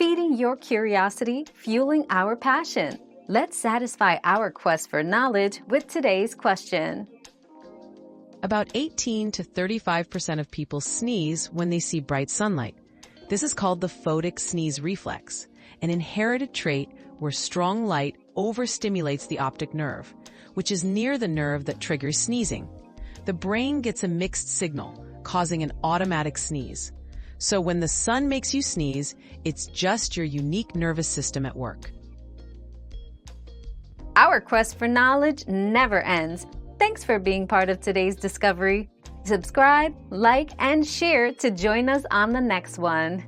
feeding your curiosity, fueling our passion. Let's satisfy our quest for knowledge with today's question. About 18 to 35% of people sneeze when they see bright sunlight. This is called the photic sneeze reflex, an inherited trait where strong light overstimulates the optic nerve, which is near the nerve that triggers sneezing. The brain gets a mixed signal, causing an automatic sneeze. So when the sun makes you sneeze, it's just your unique nervous system at work. Our quest for knowledge never ends. Thanks for being part of today's discovery. Subscribe, like, and share to join us on the next one.